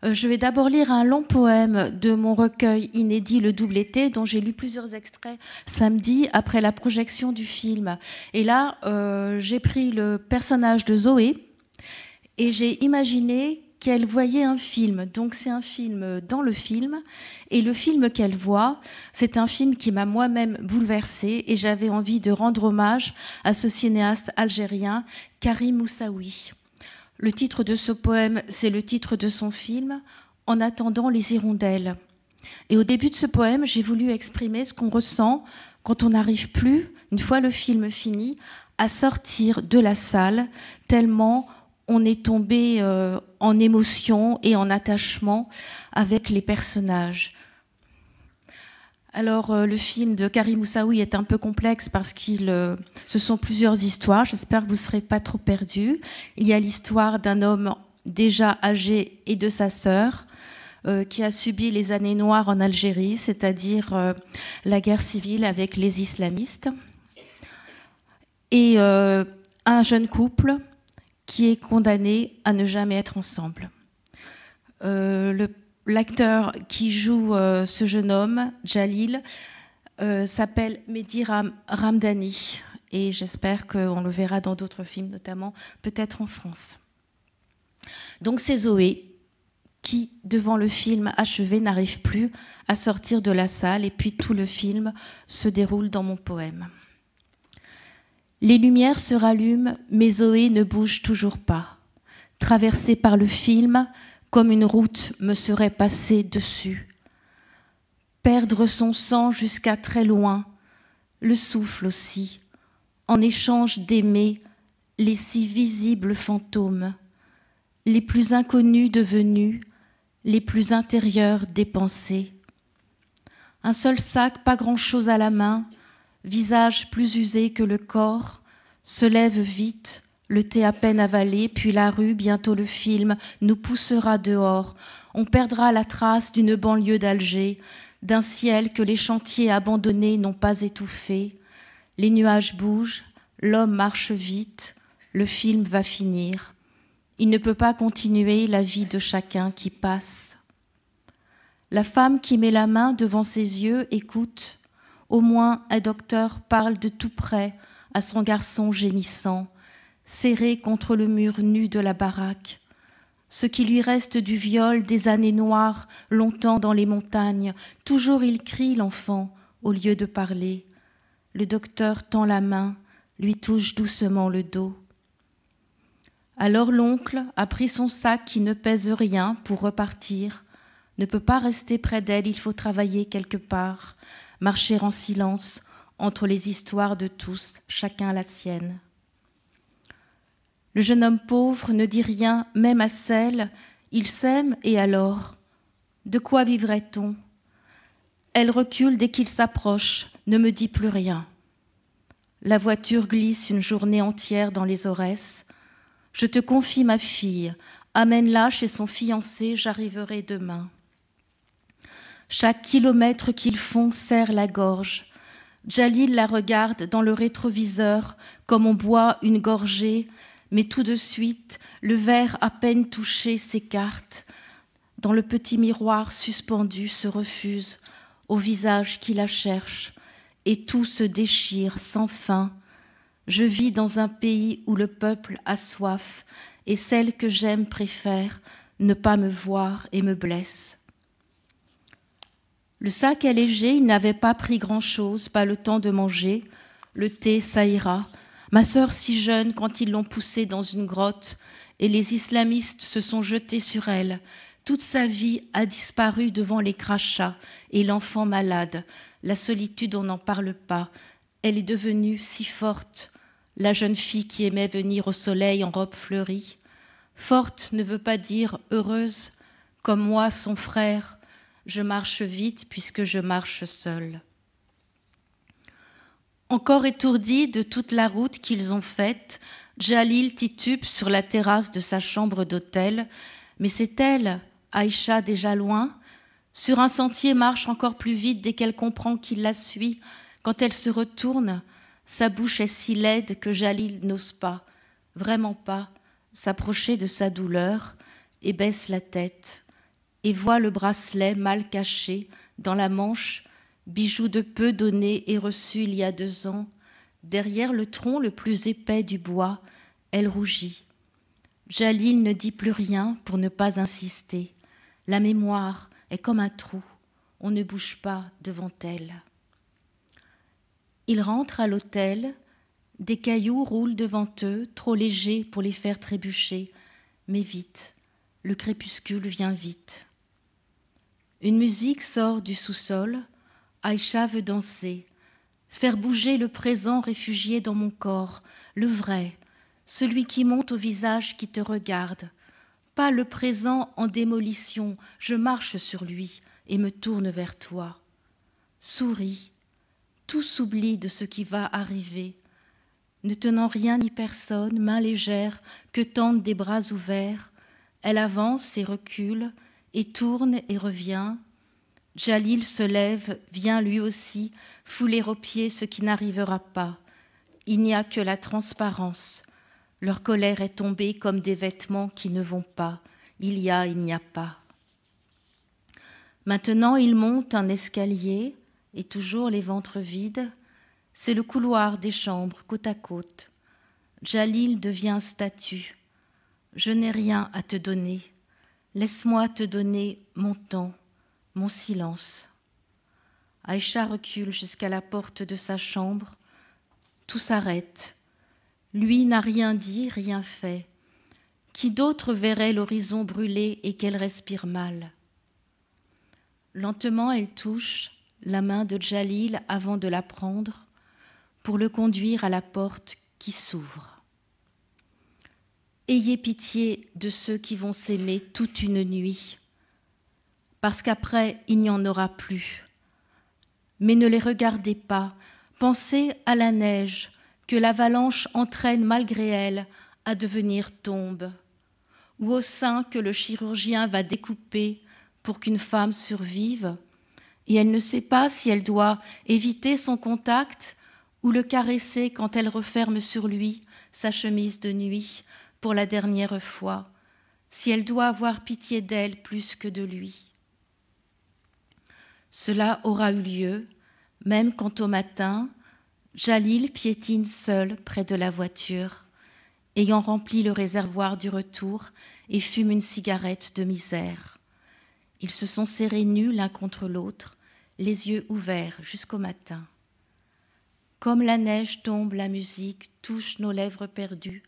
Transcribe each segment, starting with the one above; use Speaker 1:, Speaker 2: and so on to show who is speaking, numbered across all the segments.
Speaker 1: Je vais d'abord lire un long poème de mon recueil inédit Le Double Été, dont j'ai lu plusieurs extraits samedi après la projection du film. Et là, j'ai pris le personnage de Zoé et j'ai imaginé qu'elle voyait un film. Donc c'est un film dans le film. Et le film qu'elle voit, c'est un film qui m'a moi-même bouleversée et j'avais envie de rendre hommage à ce cinéaste algérien, Karim Moussaoui. Le titre de ce poème, c'est le titre de son film, En attendant les hirondelles. Et au début de ce poème, j'ai voulu exprimer ce qu'on ressent quand on n'arrive plus, une fois le film fini, à sortir de la salle, tellement on est tombé en émotion et en attachement avec les personnages. Alors, le film de Karim Moussaoui est un peu complexe parce ce sont plusieurs histoires. J'espère que vous ne serez pas trop perdus. Il y a l'histoire d'un homme déjà âgé et de sa sœur qui a subi les années noires en Algérie, c'est-à-dire la guerre civile avec les islamistes. Et un jeune couple qui est condamné à ne jamais être ensemble. L'acteur qui joue ce jeune homme, Jalil, s'appelle Mehdi Ramdani. Et j'espère qu'on le verra dans d'autres films, notamment peut-être en France. Donc c'est Zoé qui, devant le film achevé, n'arrive plus à sortir de la salle. Et puis tout le film se déroule dans mon poème. Les lumières se rallument, mais Zoé ne bouge toujours pas. Traversée par le film, comme une route me serait passée dessus. Perdre son sang jusqu'à très loin, le souffle aussi, en échange d'aimer les si visibles fantômes, les plus inconnus devenus, les plus intérieurs des pensées. Un seul sac, pas grand-chose à la main, visage plus usé que le corps, se lève vite, le thé à peine avalé, puis la rue, bientôt le film, nous poussera dehors. On perdra la trace d'une banlieue d'Alger, d'un ciel que les chantiers abandonnés n'ont pas étouffé. Les nuages bougent, l'homme marche vite, le film va finir. Il ne peut pas continuer la vie de chacun qui passe. La femme qui met la main devant ses yeux écoute. Au moins un docteur parle de tout près à son garçon gémissant, serré contre le mur nu de la baraque. Ce qui lui reste du viol des années noires, longtemps dans les montagnes, toujours il crie l'enfant au lieu de parler. Le docteur tend la main, lui touche doucement le dos. Alors l'oncle a pris son sac qui ne pèse rien pour repartir, ne peut pas rester près d'elle, il faut travailler quelque part, marcher en silence entre les histoires de tous, chacun la sienne. Le jeune homme pauvre ne dit rien, même à celle, il s'aime et alors, de quoi vivrait-on? Elle recule dès qu'il s'approche, ne me dit plus rien. La voiture glisse une journée entière dans les Aurès. Je te confie ma fille, amène-la chez son fiancé, j'arriverai demain. Chaque kilomètre qu'ils font serre la gorge. Jalil la regarde dans le rétroviseur comme on boit une gorgée, mais tout de suite, le verre à peine touché s'écarte. Dans le petit miroir suspendu se refuse au visage qui la cherche, et tout se déchire sans fin. Je vis dans un pays où le peuple a soif, et celle que j'aime préfère ne pas me voir et me blesse. Le sac est léger, il n'avait pas pris grand-chose, pas le temps de manger. Le thé, ça ira. Ma sœur si jeune quand ils l'ont poussée dans une grotte et les islamistes se sont jetés sur elle. Toute sa vie a disparu devant les crachats et l'enfant malade. La solitude, on n'en parle pas. Elle est devenue si forte, la jeune fille qui aimait venir au soleil en robe fleurie. Forte ne veut pas dire heureuse, comme moi, son frère. Je marche vite puisque je marche seule. Encore étourdi de toute la route qu'ils ont faite, Jalil titube sur la terrasse de sa chambre d'hôtel. Mais c'est elle, Aïcha, déjà loin. Sur un sentier marche encore plus vite dès qu'elle comprend qu'il la suit. Quand elle se retourne, sa bouche est si laide que Jalil n'ose pas, vraiment pas, s'approcher de sa douleur et baisse la tête. et voit le bracelet mal caché dans la manche, bijou de peu donné et reçu il y a 2 ans. Derrière le tronc le plus épais du bois, elle rougit. Jalil ne dit plus rien pour ne pas insister. La mémoire est comme un trou, on ne bouge pas devant elle. Ils rentrent à l'hôtel, des cailloux roulent devant eux, trop légers pour les faire trébucher, mais vite, le crépuscule vient vite. Une musique sort du sous-sol, Aïcha veut danser, faire bouger le présent réfugié dans mon corps, le vrai, celui qui monte au visage qui te regarde, pas le présent en démolition, je marche sur lui et me tourne vers toi. Souris, tout s'oublie de ce qui va arriver, ne tenant rien ni personne, main légère, que tendent des bras ouverts, elle avance et recule, et tourne et revient. Jalil se lève, vient lui aussi fouler aux pieds ce qui n'arrivera pas. Il n'y a que la transparence. Leur colère est tombée comme des vêtements qui ne vont pas. Il n'y a pas. Maintenant, ils montent un escalier, et toujours les ventres vides. C'est le couloir des chambres, côte à côte. Jalil devient statue. Je n'ai rien à te donner. Laisse-moi te donner mon temps, mon silence. Aïcha recule jusqu'à la porte de sa chambre. Tout s'arrête. Lui n'a rien dit, rien fait. Qui d'autre verrait l'horizon brûler et qu'elle respire mal? Lentement, elle touche la main de Jalil avant de la prendre pour le conduire à la porte qui s'ouvre. Ayez pitié de ceux qui vont s'aimer toute une nuit, parce qu'après, il n'y en aura plus. Mais ne les regardez pas, pensez à la neige que l'avalanche entraîne malgré elle à devenir tombe, ou au sein que le chirurgien va découper pour qu'une femme survive, et elle ne sait pas si elle doit éviter son contact ou le caresser quand elle referme sur lui sa chemise de nuit pour la dernière fois, si elle doit avoir pitié d'elle plus que de lui. Cela aura eu lieu, même quand au matin, Jalil piétine seul près de la voiture, ayant rempli le réservoir du retour et fume une cigarette de misère. Ils se sont serrés nus l'un contre l'autre, les yeux ouverts jusqu'au matin. Comme la neige tombe, la musique touche nos lèvres perdues,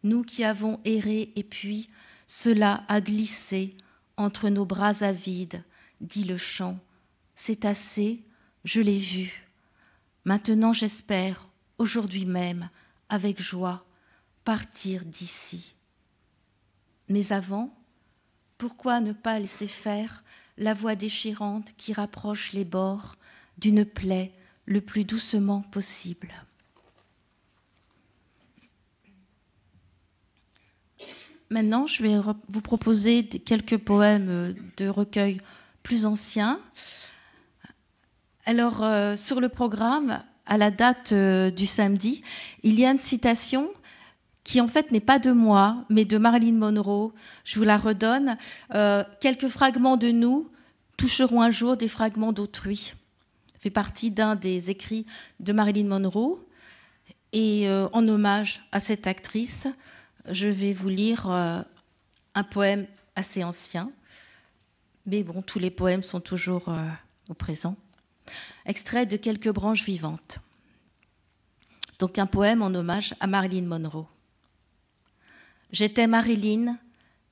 Speaker 1: nous qui avons erré et puis cela a glissé entre nos bras avides, dit le chant. C'est assez, je l'ai vu. Maintenant j'espère, aujourd'hui même, avec joie, partir d'ici. Mais avant, pourquoi ne pas laisser faire la voix déchirante qui rapproche les bords d'une plaie le plus doucement possible? Maintenant, je vais vous proposer quelques poèmes de recueil plus anciens. Alors, sur le programme, à la date du samedi, il y a une citation qui en fait n'est pas de moi, mais de Marilyn Monroe. Je vous la redonne. Quelques fragments de nous toucheront un jour des fragments d'autrui. Ça fait partie d'un des écrits de Marilyn Monroe. Et en hommage à cette actrice, je vais vous lire un poème assez ancien. Mais bon, tous les poèmes sont toujours au présent. Extrait de Quelques branches vivantes. Donc un poème en hommage à Marilyn Monroe. J'étais Marilyn,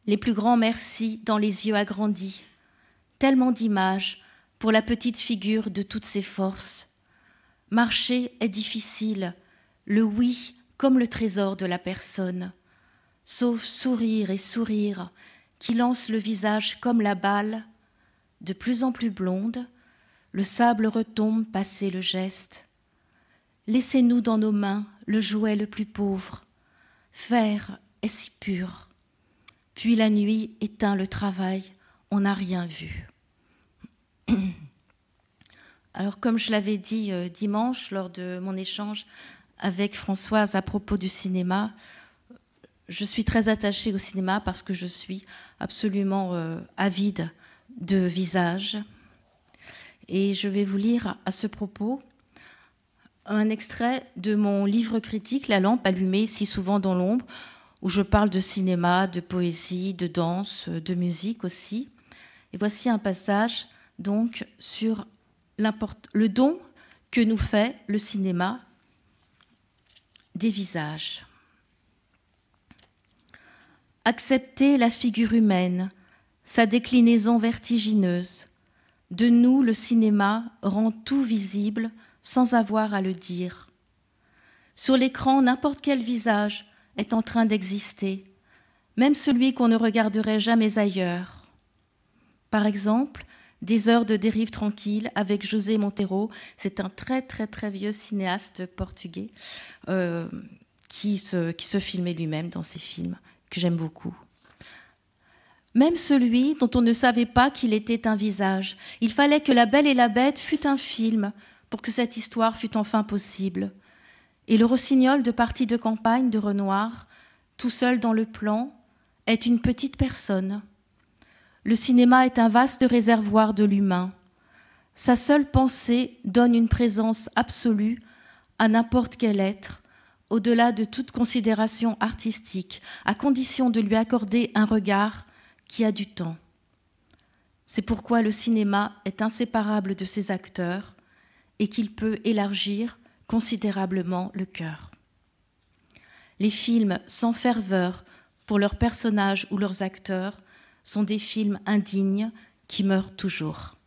Speaker 1: les plus grands merci dans les yeux agrandis, tellement d'images pour la petite figure de toutes ses forces. Marcher est difficile, le oui comme le trésor de la personne, sauf sourire et sourire qui lance le visage comme la balle, de plus en plus blonde, le sable retombe passé le geste. Laissez-nous dans nos mains le jouet le plus pauvre, faire est si pur. Puis la nuit éteint le travail, on n'a rien vu. Alors comme je l'avais dit dimanche lors de mon échange avec Françoise à propos du cinéma, je suis très attachée au cinéma parce que je suis absolument avide de visages. Et je vais vous lire à ce propos un extrait de mon livre critique, La lampe allumée si souvent dans l'ombre, où je parle de cinéma, de poésie, de danse, de musique aussi. Et voici un passage donc sur le don que nous fait le cinéma des visages. Accepter la figure humaine, sa déclinaison vertigineuse. De nous, le cinéma rend tout visible sans avoir à le dire. Sur l'écran, n'importe quel visage est en train d'exister, même celui qu'on ne regarderait jamais ailleurs. Par exemple, Des heures de dérive tranquille avec José Montero. C'est un très très très vieux cinéaste portugais qui se filmait lui-même dans ses films, que j'aime beaucoup. Même celui dont on ne savait pas qu'il était un visage. Il fallait que La Belle et la Bête fût un film pour que cette histoire fût enfin possible. Et le rossignol de partie de campagne de Renoir, tout seul dans le plan, est une petite personne. Le cinéma est un vaste réservoir de l'humain. Sa seule pensée donne une présence absolue à n'importe quel être, au-delà de toute considération artistique, à condition de lui accorder un regard qui a du temps. C'est pourquoi le cinéma est inséparable de ses acteurs et qu'il peut élargir considérablement le cœur. Les films sans ferveur pour leurs personnages ou leurs acteurs sont des films indignes qui meurent toujours.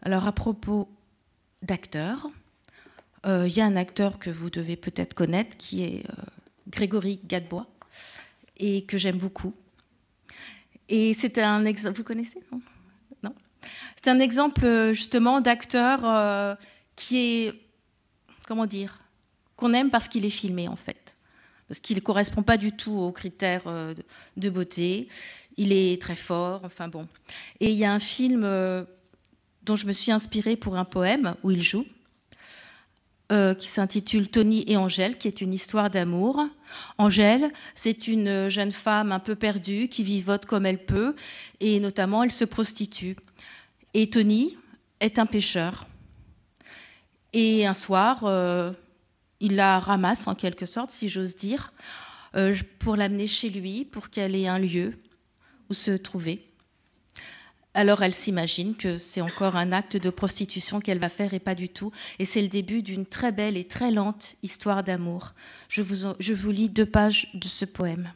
Speaker 1: Alors à propos d'acteurs, il y a un acteur que vous devez peut-être connaître qui est Grégory Gadebois et que j'aime beaucoup. Et c'est un exemple, vous connaissez, non? Non. C'est un exemple justement d'acteur qui est, comment dire, qu'on aime parce qu'il est filmé en fait. Parce qu'il ne correspond pas du tout aux critères de beauté. Il est très fort, enfin bon. Et il y a un film dont je me suis inspirée pour un poème où il joue, qui s'intitule Tony et Angèle, qui est une histoire d'amour. Angèle, c'est une jeune femme un peu perdue qui vivote comme elle peut, et notamment elle se prostitue. Et Tony est un pêcheur. Et un soir, il la ramasse en quelque sorte, si j'ose dire, pour l'amener chez lui, pour qu'elle ait un lieu où se trouver. Alors elle s'imagine que c'est encore un acte de prostitution qu'elle va faire et pas du tout. Et c'est le début d'une très belle et très lente histoire d'amour. Je vous lis 2 pages de ce poème.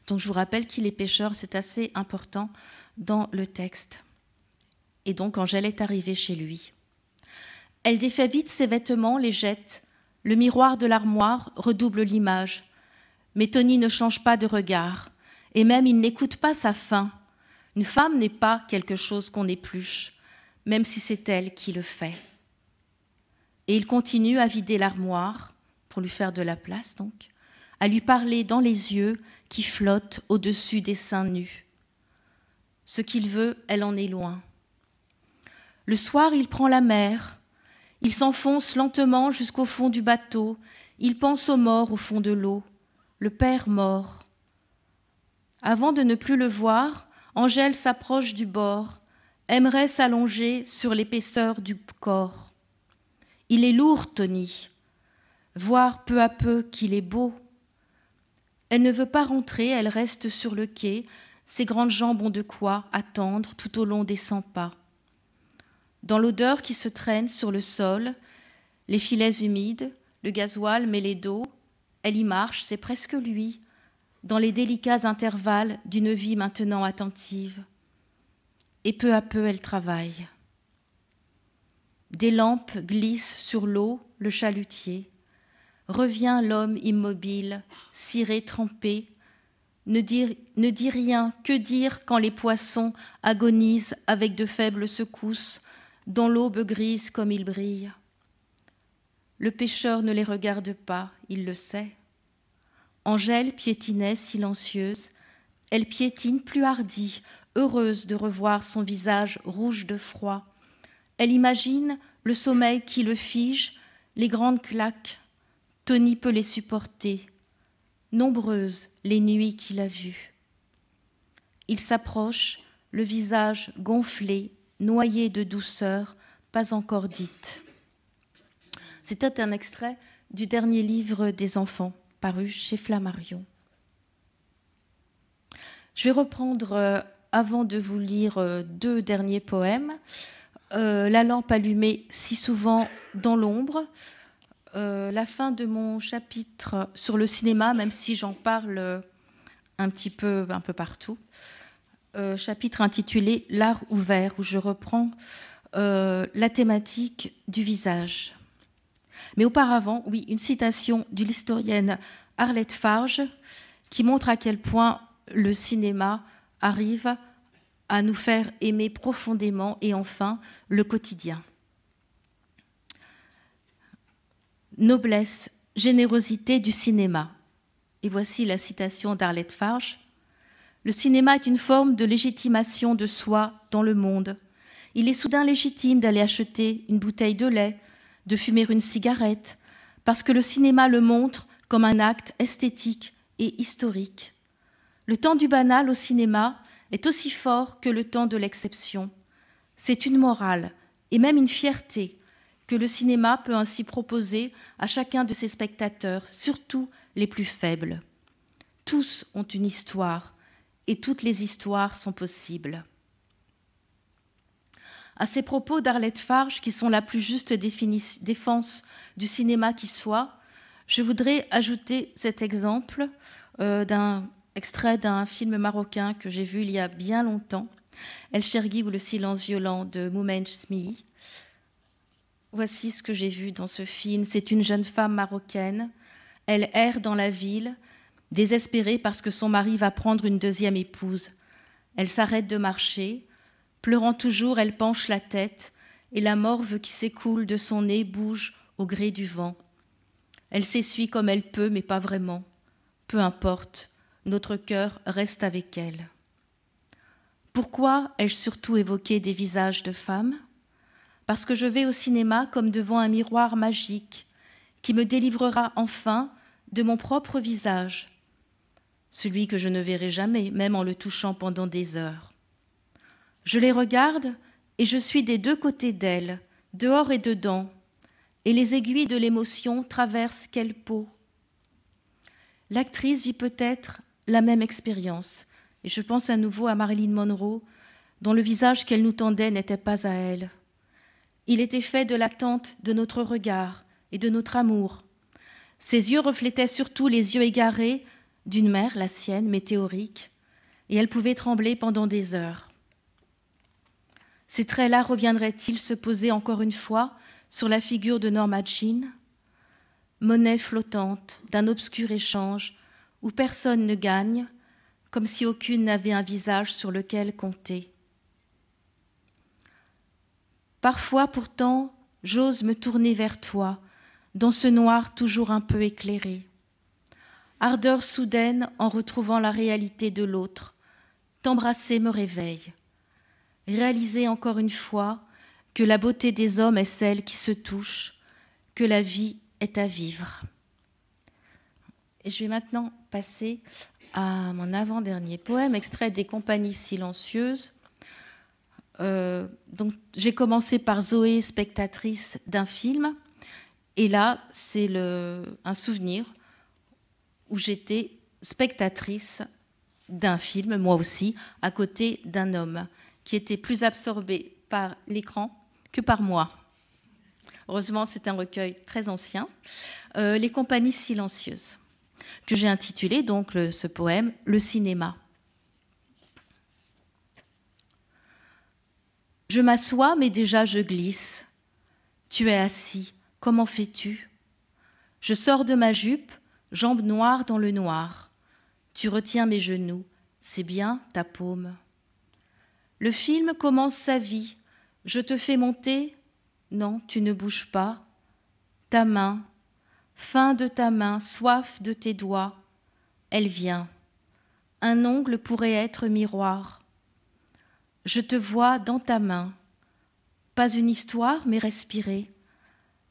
Speaker 1: Donc je vous rappelle qu'il est pêcheur, c'est assez important dans le texte. Et donc Angèle est arrivée chez lui. Elle défait vite ses vêtements, les jette. Le miroir de l'armoire redouble l'image. Mais Tony ne change pas de regard. Et même il n'écoute pas sa faim. Une femme n'est pas quelque chose qu'on épluche, même si c'est elle qui le fait. Et il continue à vider l'armoire, pour lui faire de la place donc, à lui parler dans les yeux qui flottent au-dessus des seins nus. Ce qu'il veut, elle en est loin. Le soir, il prend la mer. Il s'enfonce lentement jusqu'au fond du bateau. Il pense aux morts au fond de l'eau, le père mort. Avant de ne plus le voir, Angèle s'approche du bord, aimerait s'allonger sur l'épaisseur du corps. Il est lourd, Tony. Voir peu à peu qu'il est beau. Elle ne veut pas rentrer, elle reste sur le quai. Ses grandes jambes ont de quoi attendre tout au long des 100 pas. Dans l'odeur qui se traîne sur le sol, les filets humides, le gasoil mêlé d'eau, elle y marche, c'est presque lui, dans les délicats intervalles d'une vie maintenant attentive. Et peu à peu, elle travaille. Des lampes glissent sur l'eau, le chalutier. Revient l'homme immobile, ciré trempé. Ne dit rien, que dire quand les poissons agonisent avec de faibles secousses, dans l'aube grise comme ils brillent. Le pêcheur ne les regarde pas, il le sait. Angèle piétinait silencieuse. Elle piétine plus hardie, heureuse de revoir son visage rouge de froid. Elle imagine le sommeil qui le fige, les grandes claques. Tony peut les supporter. Nombreuses les nuits qu'il a vues. Il s'approche, le visage gonflé, noyé de douceur, pas encore dite. C'était un extrait du dernier livre des enfants, paru chez Flammarion. Je vais reprendre, avant de vous lire 2 derniers poèmes, La lampe allumée si souvent dans l'ombre, la fin de mon chapitre sur le cinéma, même si j'en parle un peu partout, chapitre intitulé L'art ouvert, où je reprends la thématique du visage. Mais auparavant, oui, une citation de l'historienne Arlette Farge qui montre à quel point le cinéma arrive à nous faire aimer profondément et enfin le quotidien. Noblesse, générosité du cinéma. Et voici la citation d'Arlette Farge. Le cinéma est une forme de légitimation de soi dans le monde. Il est soudain légitime d'aller acheter une bouteille de lait, de fumer une cigarette, parce que le cinéma le montre comme un acte esthétique et historique. Le temps du banal au cinéma est aussi fort que le temps de l'exception. C'est une morale et même une fierté que le cinéma peut ainsi proposer à chacun de ses spectateurs, surtout les plus faibles. Tous ont une histoire et toutes les histoires sont possibles. À ces propos d'Arlette Farge, qui sont la plus juste défense du cinéma qui soit, je voudrais ajouter cet exemple d'un extrait d'un film marocain que j'ai vu il y a bien longtemps, El Chergui ou le silence violent de Moumen Chesmi. Voici ce que j'ai vu dans ce film. C'est une jeune femme marocaine. Elle erre dans la ville, désespérée parce que son mari va prendre une deuxième épouse. Elle s'arrête de marcher. Pleurant toujours, elle penche la tête et la morve qui s'écoule de son nez bouge au gré du vent. Elle s'essuie comme elle peut, mais pas vraiment. Peu importe, notre cœur reste avec elle. Pourquoi ai-je surtout évoqué des visages de femmes ? Parce que je vais au cinéma comme devant un miroir magique qui me délivrera enfin de mon propre visage, celui que je ne verrai jamais, même en le touchant pendant des heures. Je les regarde et je suis des 2 côtés d'elles, dehors et dedans, et les aiguilles de l'émotion traversent quelle peau. L'actrice vit peut-être la même expérience, et je pense à nouveau à Marilyn Monroe, dont le visage qu'elle nous tendait n'était pas à elle. Il était fait de l'attente de notre regard et de notre amour. Ses yeux reflétaient surtout les yeux égarés d'une mère, la sienne, météorique, et elle pouvait trembler pendant des heures. Ces traits-là reviendraient-ils se poser encore une fois sur la figure de Norma Jean, monnaie flottante d'un obscur échange où personne ne gagne, comme si aucune n'avait un visage sur lequel compter. Parfois, pourtant, j'ose me tourner vers toi, dans ce noir toujours un peu éclairé. Ardeur soudaine en retrouvant la réalité de l'autre, t'embrasser me réveille. Réaliser encore une fois que la beauté des hommes est celle qui se touche, que la vie est à vivre. Et je vais maintenant passer à mon avant-dernier poème, extrait des Compagnies silencieuses. Donc, j'ai commencé par Zoé, spectatrice d'un film, et là, c'est un souvenir où j'étais spectatrice d'un film, moi aussi, à côté d'un homme qui était plus absorbé par l'écran que par moi. Heureusement, c'est un recueil très ancien, Les Compagnies silencieuses, que j'ai intitulé donc ce poème « Le cinéma ». Je m'assois, mais déjà je glisse. Tu es assis, comment fais-tu ? Je sors de ma jupe, jambes noires dans le noir. Tu retiens mes genoux, c'est bien ta paume. Le film commence sa vie. Je te fais monter ? Non, tu ne bouges pas. Ta main, faim de ta main, soif de tes doigts, elle vient. Un ongle pourrait être miroir. Je te vois dans ta main. Pas une histoire, mais respirer.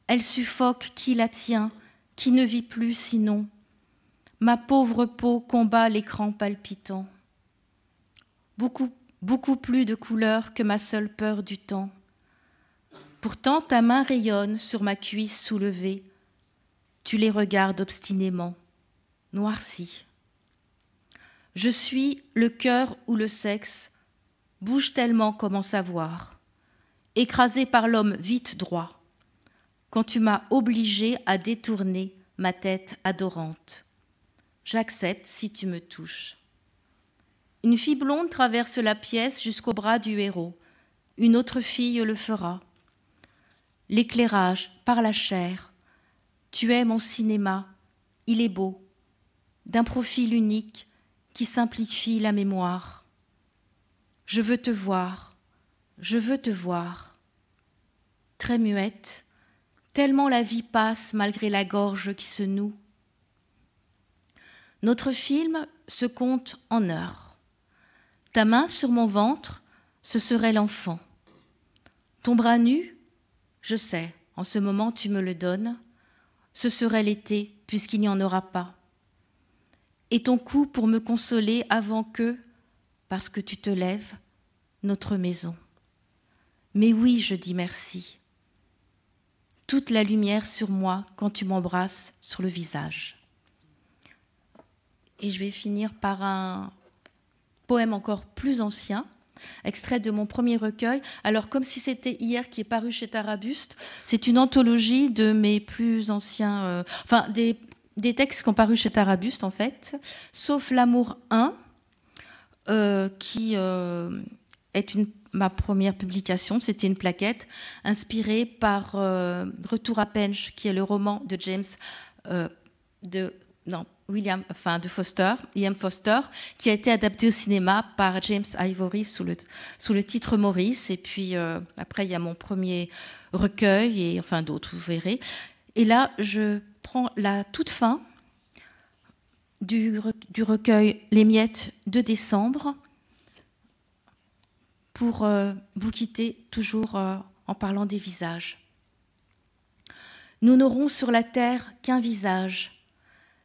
Speaker 1: Elle suffoque qui la tient, qui ne vit plus sinon. Ma pauvre peau combat l'écran palpitant. beaucoup plus de couleurs que ma seule peur du temps. Pourtant, ta main rayonne sur ma cuisse soulevée. Tu les regardes obstinément, noircis. Je suis le cœur ou le sexe, bouge tellement comment savoir, écrasé par l'homme vite droit, quand tu m'as obligé à détourner ma tête adorante. J'accepte si tu me touches. Une fille blonde traverse la pièce jusqu'au bras du héros. Une autre fille le fera. L'éclairage par la chair. Tu es mon cinéma, il est beau, d'un profil unique qui simplifie la mémoire. Je veux te voir, je veux te voir. Très muette, tellement la vie passe malgré la gorge qui se noue. Notre film se compte en heures. Ta main sur mon ventre, ce serait l'enfant. Ton bras nu, je sais, en ce moment tu me le donnes, ce serait l'été puisqu'il n'y en aura pas. Et ton cou pour me consoler avant que, parce que tu te lèves, notre maison. Mais oui, je dis merci. Toute la lumière sur moi quand tu m'embrasses sur le visage. Et je vais finir par un poème encore plus ancien, extrait de mon premier recueil. Alors, comme si c'était hier, qui est paru chez Tarabuste, c'est une anthologie de mes plus anciens... des textes qui ont paru chez Tarabuste, en fait, sauf L'amour 1, qui est ma première publication. C'était une plaquette inspirée par Retour à Pench, qui est le roman de William Foster, qui a été adapté au cinéma par James Ivory sous le titre Maurice. Et puis après, il y a mon premier recueil et enfin d'autres, vous verrez. Et là, je prends la toute fin du recueil Les Miettes de décembre pour vous quitter toujours en parlant des visages. Nous n'aurons sur la terre qu'un visage.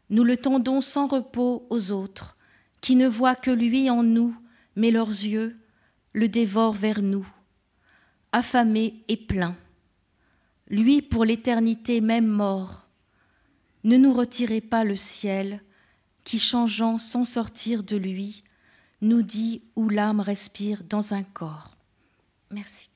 Speaker 1: Nous le tendons sans repos aux autres, qui ne voient que lui en nous, mais leurs yeux le dévorent vers nous, affamé et plein. Lui pour l'éternité même mort. Ne nous retirez pas le ciel, qui changeant sans sortir de lui, nous dit où l'âme respire dans un corps. Merci.